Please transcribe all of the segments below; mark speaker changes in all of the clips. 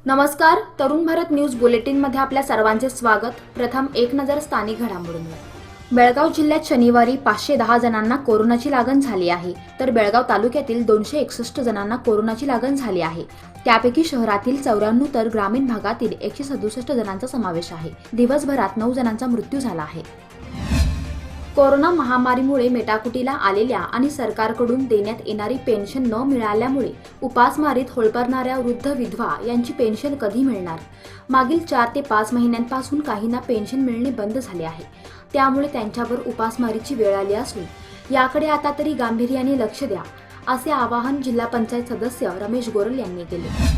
Speaker 1: नमस्कार, तरुण भारत न्यूज बुलेटिनमध्ये आपल्या सर्वांचे स्वागत. प्रथम एक नजर स्थानिक घडामोडींवर. बेळगाव जिल्ह्यात शनिवारी 510 जणांना कोरोनाची लागण झाली आहे, तर बेळगाव तालुक्यातील 261 जणांना कोरोनाची लागण झाली आहे. त्यापैकी शहरातील 94 तर ग्रामीण भागातील 167 जणांचा समावेश आहे. दिवसभरात 9 जणांचा मृत्यू झाला आहे. कोरोना महामारीमुळे मेटाकुटीला आलेल्या आणि सरकारकडून देण्यात येणारी पेन्शन न मिळाल्यामुळे उपासमारीत होळकरणाऱ्या वृद्ध विधवा यांची पेन्शन कधी मिळणार? मागील 4 ते 5 महिन्यांपासून काहींना पेन्शन मिळणे बंद झाले आहे. त्यामुळे त्यांच्यावर उपासमारीची वेळ आली असून याकडे आता तरी गांभीर्याने लक्ष द्या, असे आवाहन जिल्हा पंचायत सदस्य रमेश गोरल यांनी केले.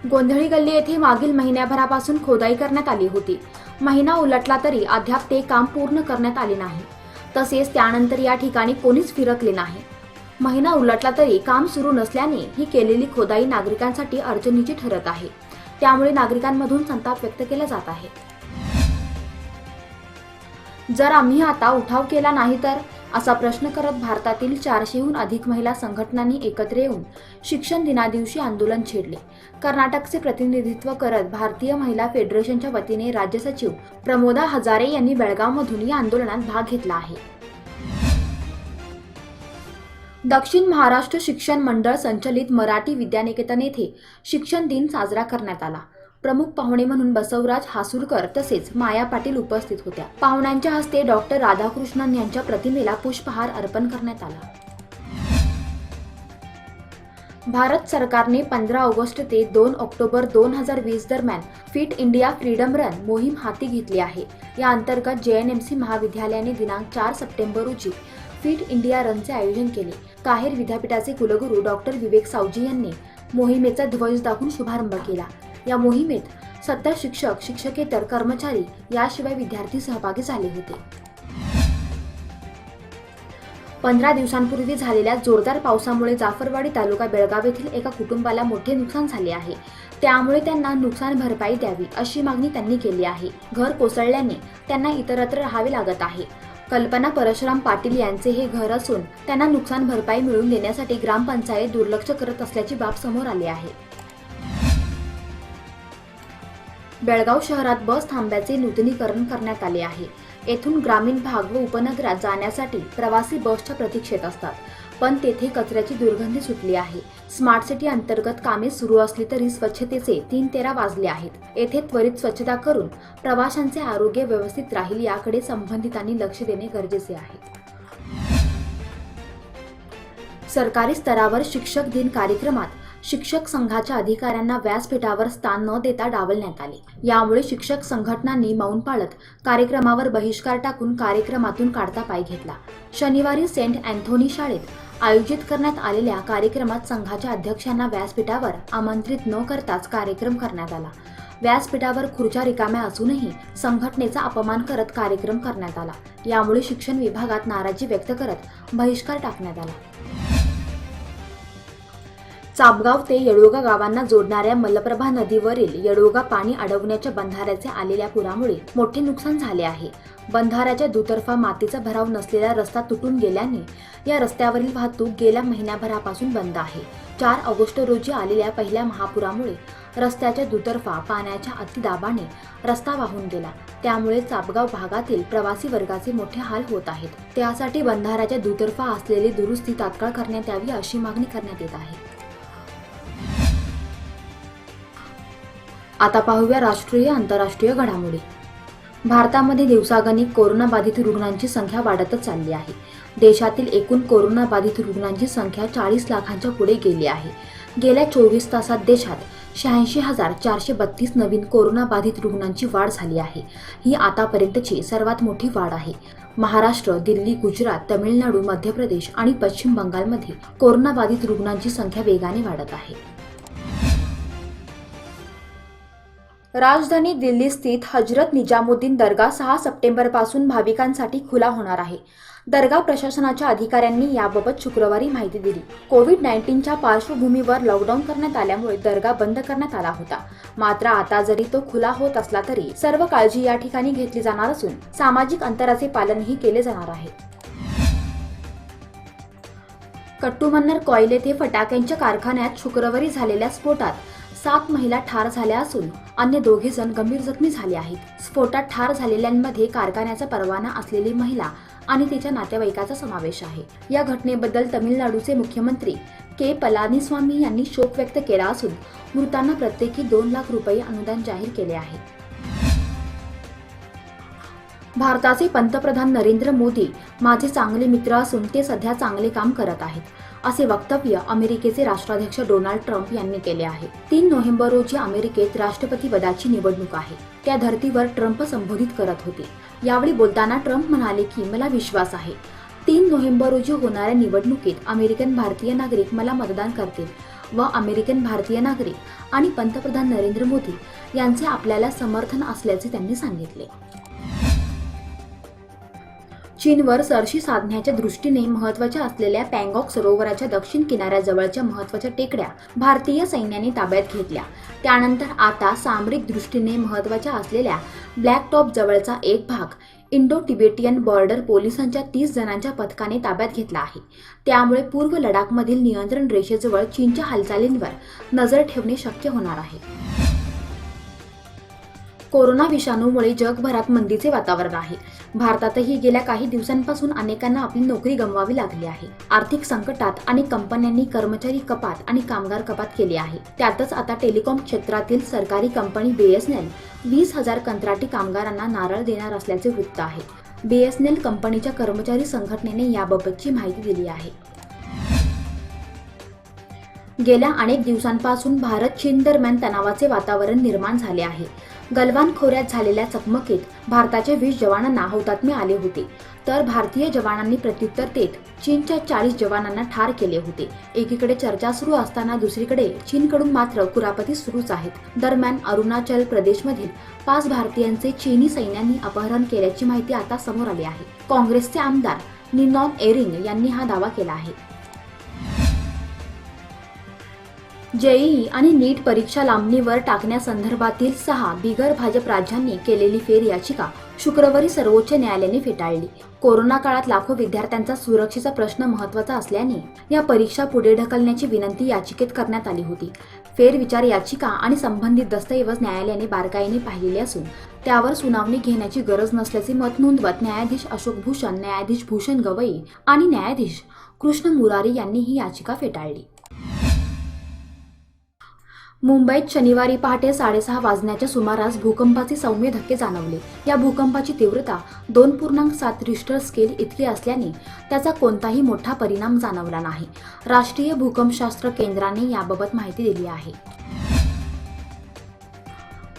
Speaker 1: गोंधळी गल्ली येथे मागील महिन्याभरापासून खोदाई करण्यात आली होती. महिना उलटला तरी अद्याप ते काम पूर्ण करण्यात आले नाही. तसेच त्यानंतर या ठिकाणी कोणीच फिरकले नाही. महिना उलटला तरी काम सुरू नसल्याने ही केलेली खोदाई नागरिकांसाठी अडचणीची ठरत आहे. त्यामुळे नागरिकांमधून संताप व्यक्त केला जात आहे. जर आम्ही आता उठाव केला नाही तर, असा प्रश्न करत भारतातील 400हून अधिक महिला संघटनांनी एकत्र येऊन शिक्षण दिनादिवशी आंदोलन छेडले. कर्नाटकचे प्रतिनिधित्व करत भारतीय महिला फेडरेशनच्या वतीने राज्य सचिव प्रमोदा हजारे यांनी बेळगावमधून या आंदोलनात भाग घेतला आहे. दक्षिण महाराष्ट्र शिक्षण मंडळ संचलित मराठी विद्यानिकेतन येथे शिक्षण दिन साजरा करण्यात आला. प्रमुख पाहुणे म्हणून बसवराज हासुरकर तसेच माया पाटील उपस्थित होत्या. पाहुण्यांच्या हस्ते डॉक्टर राधाकृष्णन यांच्या प्रतिमेला पुष्पहार अर्पण करण्यात आला. भारत सरकारने 15 ऑगस्ट ते 2 ऑक्टोबर 2020 दरम्यान फिट इंडिया फ्रीडम रन मोहीम हाती घेतली आहे. या अंतर्गत JNMC महाविद्यालयाने दिनांक 4 सप्टेंबर रोजी फिट इंडिया रनचे आयोजन केले. काहेर विद्यापीठाचे कुलगुरू डॉक्टर विवेक सावजी यांनी मोहिमेचा ध्वज दाखवून शुभारंभ केला. या मोहिमेत 70 शिक्षक, शिक्षकेतर कर्मचारी याशिवाय विद्यार्थी सहभागी झाले होते. 15 दिवसांपूर्वी झालेल्या जोरदार पावसामुळे जाफरवाडी तालुका बेळगाव येथील एका कुटुंबाला मोठे नुकसान झाले आहे. त्यामुळे त्यांना नुकसान भरपाई द्यावी अशी मागणी त्यांनी केली आहे. घर कोसळल्याने त्यांना इतरत्र राहावे लागत आहे. कल्पना परशुराम पाटील यांचे हे घर असून त्यांना नुकसान भरपाई मिळवून देण्यासाठी ग्रामपंचायत दुर्लक्ष करत असल्याची बाब समोर आली आहे. बेळगाव शहरात बस थांब्याचे नूतनीकरण करण्यात आले आहे. येथून ग्रामीण भाग व उपनगरात जाण्यासाठी प्रवासी बसच्या प्रतीक्षेत असतात, पण तेथे कचऱ्याची दुर्गंधी सुटली आहे. स्मार्ट सिटी अंतर्गत कामे सुरू असली तरी स्वच्छतेचे 3:13 वाजले आहेत. येथे त्वरित स्वच्छता करून प्रवाशांचे आरोग्य व्यवस्थित राहील याकडे संबंधितांनी लक्ष देणे गरजेचे आहे. सरकारी स्तरावर शिक्षक दिन कार्यक्रमात शिक्षक संघाच्या अधिकाऱ्यांना व्यासपीठावर स्थान न देता डावलण्यात आले. यामुळे शिक्षक संघटनांनी मौन पाळत कार्यक्रमावर बहिष्कार टाकून कार्यक्रमातून काढता पाय घेतला. शनिवारी सेंट अँथोनी शाळेत आयोजित करण्यात आलेल्या कार्यक्रमात संघाच्या अध्यक्षांना व्यासपीठावर आमंत्रित न करताच कार्यक्रम करण्यात आला. व्यासपीठावर खुर्च्या रिकाम्या असूनही संघटनेचा अपमान करत कार्यक्रम करण्यात आला. यामुळे शिक्षण विभागात नाराजी व्यक्त करत बहिष्कार टाकण्यात आला. चापगाव ते येडोगा गावांना जोडणाऱ्या मलप्रभा नदीवरील येडोगा पाणी अडवण्याच्या बंधाऱ्याचे आलेल्या पुरामुळे मोठे नुकसान झाले आहे. बंधाऱ्याच्या दुतर्फा मातीचा भराव नसलेला रस्ता तुटून गेल्याने या रस्त्यावरील वाहतूक गेल्या महिन्याभरापासून बंद आहे. 4 ऑगस्ट रोजी आलेल्या पहिल्या महापुरामुळे रस्त्याच्या दुतर्फा पाण्याच्या अतिदाबाने रस्ता वाहून गेला. त्यामुळे चापगाव भागातील प्रवासी वर्गाचे मोठे हाल होत आहेत. त्यासाठी बंधाऱ्याच्या दुतर्फा असलेली दुरुस्ती तात्काळ करण्यात यावी अशी मागणी करण्यात येत आहे. आता पाहूया राष्ट्रीय आंतरराष्ट्रीय घडामोडी. भारतामध्ये दिवसागणिक कोरोनाबाधित रुग्णांची संख्या वाढतच चालली आहे. देशातील एकूण कोरोनाबाधित रुग्णांची संख्या 40 लाखांच्या पुढे गेली आहे. गेल्या 24 तासात देशात 86,432 नवीन कोरोनाबाधित रुग्णांची वाढ झाली आहे. ही आतापर्यंतची सर्वात मोठी वाढ आहे. महाराष्ट्र, दिल्ली, गुजरात, तमिळनाडू, मध्य प्रदेश आणि पश्चिम बंगालमध्ये कोरोनाबाधित रुग्णांची संख्या वेगाने वाढत आहे. राजधानी दिल्ली स्थित हजरत निजामुद्दीन दर्गा 6 सप्टेंबरपासून भाविकांसाठी खुला होणार आहे. दर्गा प्रशासनाच्या अधिकाऱ्यांनी याबाबत शुक्रवारी माहिती दिली. कोविड-19च्या पार्श्वभूमीवर लॉकडाऊन करण्यात आल्यामुळे दर्गा बंद करण्यात आला होता. मात्र आता जरी तो खुला होत असला तरी सर्व काळजी या ठिकाणी घेतली जाणार असून सामाजिक अंतराचे पालनही केले जाणार आहे. कट्टुमन्नर कॉईल येथे फटाक्यांच्या कारखान्यात शुक्रवारी झालेल्या स्फोटात 7 महिला ठार झाल्या असून अन्य 2 जण गंभीर जखमी झाले आहेत. स्फोटात ठार झालेल्यांमध्ये कारखान्याचा परवाना असलेली महिला आणि तिच्या नातेवाईकाचा समावेश आहे. या घटनेबद्दल तमिळनाडूचे मुख्यमंत्री के. पलानीस्वामी यांनी शोक व्यक्त केला असून मृतांना प्रत्येकी 2 लाख रुपये अनुदान जाहीर केले आहे. भारताचे पंतप्रधान नरेंद्र मोदी माझे चांगले मित्र असून ते सध्या चांगले काम करत आहेत, असे वक्तव्य अमेरिकेचे राष्ट्राध्यक्ष डोनाल्ड ट्रम्प यांनी केले आहे. 3 नोव्हेंबर रोजी अमेरिकेत राष्ट्रपतीपदाची निवडणूक आहे. त्या धर्तीवर ट्रम्प संबोधित करत होते. यावेळी बोलताना ट्रम्प म्हणाले की मला विश्वास आहे 3 नोव्हेंबर रोजी होणाऱ्या निवडणुकीत अमेरिकन भारतीय नागरिक मला मतदान करतील व अमेरिकन भारतीय नागरिक आणि पंतप्रधान नरेंद्र मोदी यांचे आपल्याला समर्थन असल्याचे त्यांनी सांगितले. चीनवर सरशी साधण्याच्या दृष्टीने महत्त्वाच्या असलेल्या पँगॉक सरोवराच्या दक्षिण किनाऱ्याजवळच्या महत्त्वाच्या टेकड्या भारतीय सैन्याने ताब्यात घेतल्या. त्यानंतर आता सामरिक दृष्टीने महत्त्वाच्या असलेल्या ब्लॅक टॉप जवळचा एक भाग इंडो तिबेटियन बॉर्डर पोलिसांच्या 30 जणांच्या पथकाने ताब्यात घेतला आहे. त्यामुळे पूर्व लडाखमधील नियंत्रण रेषेजवळ चीनच्या हालचालींवर नजर ठेवणे शक्य होणार आहे. कोरोना विषाणूमुळे जगभरात मंदीचे वातावरण आहे. भारतातही गेल्या काही दिवसांपासून अनेकांना आपली नोकरी गमवावी लागली आहे. आर्थिक संकटात अनेक कंपन्यांनी कर्मचारी कपात आणि कामगार कपात केली आहे. त्यातच आता टेलिकॉम क्षेत्रातील सरकारी कंपनी BSNL 20,000 कंत्राटी कामगारांना नारळ देणार असल्याचे वृत्त आहे. BSNL कंपनीच्या कर्मचारी संघटनेने याबाबतची माहिती दिली आहे. गेल्या अनेक दिवसांपासून भारत चीन दरम्यान तणावाचे वातावरण निर्माण झाले आहे. गलवान खोऱ्यात झालेल्या चकमकीत भारताच्या 20 जवानांना हुतात्मे आले होते, तर भारतीय जवानांनी प्रत्युत्तर देत चीनच्या 40 जवानांना ठार केले होते. एकीकडे चर्चा सुरू असताना दुसरीकडे चीनकडून मात्र कुरापती सुरूच आहेत. दरम्यान अरुणाचल प्रदेशमधील 5 भारतीयांचे चीनी सैन्याने अपहरण केल्याची माहिती आता समोर आली आहे. काँग्रेसचे आमदार निनॉन एरिंग यांनी हा दावा केला आहे. JEE आणि नीट परीक्षा लांबणीवर टाकण्यासंदर्भातील 6 बिगर भाजप राज्यांनी केलेली फेर याचिका शुक्रवारी सर्वोच्च न्यायालयाने फेटाळली. कोरोना काळात लाखो विद्यार्थ्यांचा सुरक्षेचा प्रश्न महत्त्वाचा असल्याने या परीक्षा पुढे ढकलण्याची विनंती याचिकेत करण्यात आली होती. फेरविचार याचिका आणि संबंधित दस्तऐवज न्यायालयाने बारकाईने पाहिलेले असून त्यावर सुनावणी घेण्याची गरज नसल्याचे मत नोंदवत न्यायाधीश अशोक भूषण, न्यायाधीश भूषण गवई आणि न्यायाधीश कृष्ण मुरारी यांनी ही याचिका फेटाळली. मुंबईत शनिवारी पहाटे 6:30 वाजण्याच्या सुमारास भूकंपाचे सौम्य धक्के जाणवले. या भूकंपाची तीव्रता 2.7 रिश्टर स्केल इतकी असल्याने त्याचा कोणताही मोठा परिणाम जाणवला नाही. राष्ट्रीय भूकंपशास्त्र केंद्राने याबाबत माहिती दिली आहे.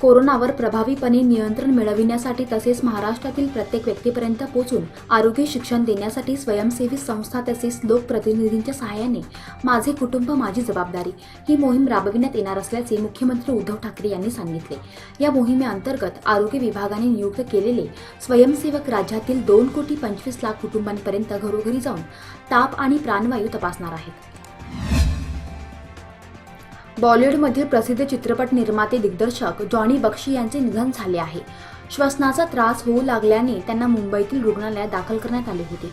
Speaker 1: कोरोनावर प्रभावीपणे नियंत्रण मिळविण्यासाठी तसेच महाराष्ट्रातील प्रत्येक व्यक्तीपर्यंत पोहोचून आरोग्य शिक्षण देण्यासाठी स्वयंसेवी संस्था तसेच लोकप्रतिनिधींच्या सहाय्याने माझे कुटुंब माझी जबाबदारी ही मोहीम राबविण्यात येणार असल्याचे मुख्यमंत्री उद्धव ठाकरे यांनी सांगितले. या मोहिमेअंतर्गत आरोग्य विभागाने नियुक्त केलेले स्वयंसेवक राज्यातील 2,25,00,000 कुटुंबांपर्यंत घरोघरी जाऊन ताप आणि प्राणवायू तपासणार आहेत. बॉलिवूडमधील प्रसिद्ध चित्रपट निर्माते दिग्दर्शक जॉनी बक्षी यांचे निधन झाले आहे. श्वसनाचा त्रास होऊ लागल्याने त्यांना मुंबईतील रुग्णालयात दाखल करण्यात आले होते.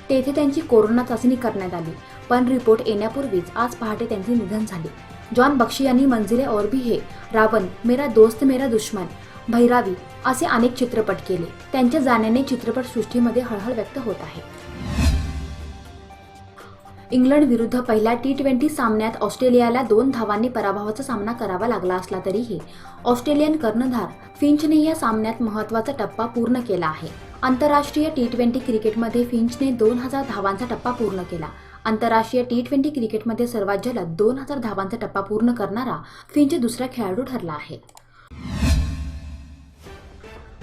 Speaker 1: तेथे त्यांची कोरोना चाचणी करण्यात आली, पण रिपोर्ट येण्यापूर्वीच आज पहाटे त्यांचे निधन झाले. जॉन बक्षी यांनी मंजिले और भी है, रावण, मेरा दोस्त मेरा दुश्मन, भैरावी असे अनेक चित्रपट केले. त्यांच्या जाण्याने चित्रपटसृष्टीमध्ये हळहळ व्यक्त होत आहे. इंग्लंड विरुद्ध पहिल्या T20 सामन्यात ऑस्ट्रेलियाला 2 धावांनी पराभवाचा सामना करावा लागला असला तरीही ऑस्ट्रेलियन कर्णधार फिंचने या सामन्यात महत्त्वाचा टप्पा पूर्ण केला आहे. आंतरराष्ट्रीय T20 क्रिकेटमध्ये फिंचने 2000 धावांचा टप्पा पूर्ण केला. आंतरराष्ट्रीय T20 क्रिकेटमध्ये सर्वात जलद 2000 धावांचा टप्पा पूर्ण करणारा फिंच दुसरा खेळाडू ठरला आहे.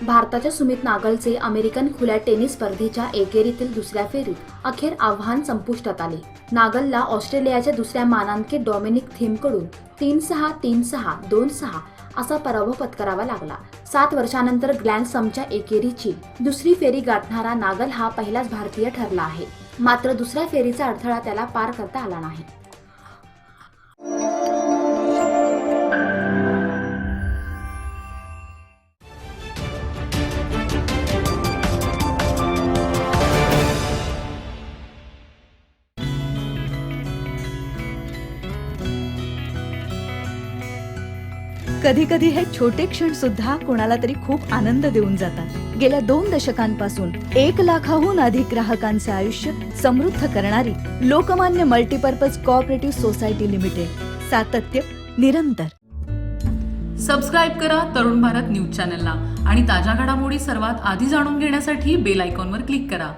Speaker 1: भारताच्या सुमित नागलचे अमेरिकन खुल्या टेनिस स्पर्धेच्या एकेरीतील दुसऱ्या फेरीत अखेर आव्हान संपुष्टात आले. नागलला ऑस्ट्रेलियाच्या दुसऱ्या मानांकित डॉमिनिक थीमकडून 3-6, 3-6, 2-6 असा पराभव पत्करावा लागला. 7 वर्षांनंतर ग्रँड स्लॅमच्या एकेरीची दुसरी फेरी गाठणारा नागल हा पहिलाच भारतीय ठरला आहे. मात्र दुसऱ्या फेरीचा अडथळा त्याला पार करता आला नाही.
Speaker 2: कधी कधी हे छोटे क्षण सुद्धा कोणाला तरी खूप आनंद देऊन जातात. गेल्या 2 दशकांपासून 1 लाखाहून अधिक ग्राहकांचे आयुष्य समृद्ध करणारी Lokmanya multipurpose cooperative society limited. सातत्य निरंतर.
Speaker 3: सबस्क्राईब करा तरुण भारत न्यूज चॅनलला आणि ताज्या घडामोडी सर्वात आधी जाणून घेण्यासाठी बेल आयकॉनवर क्लिक करा.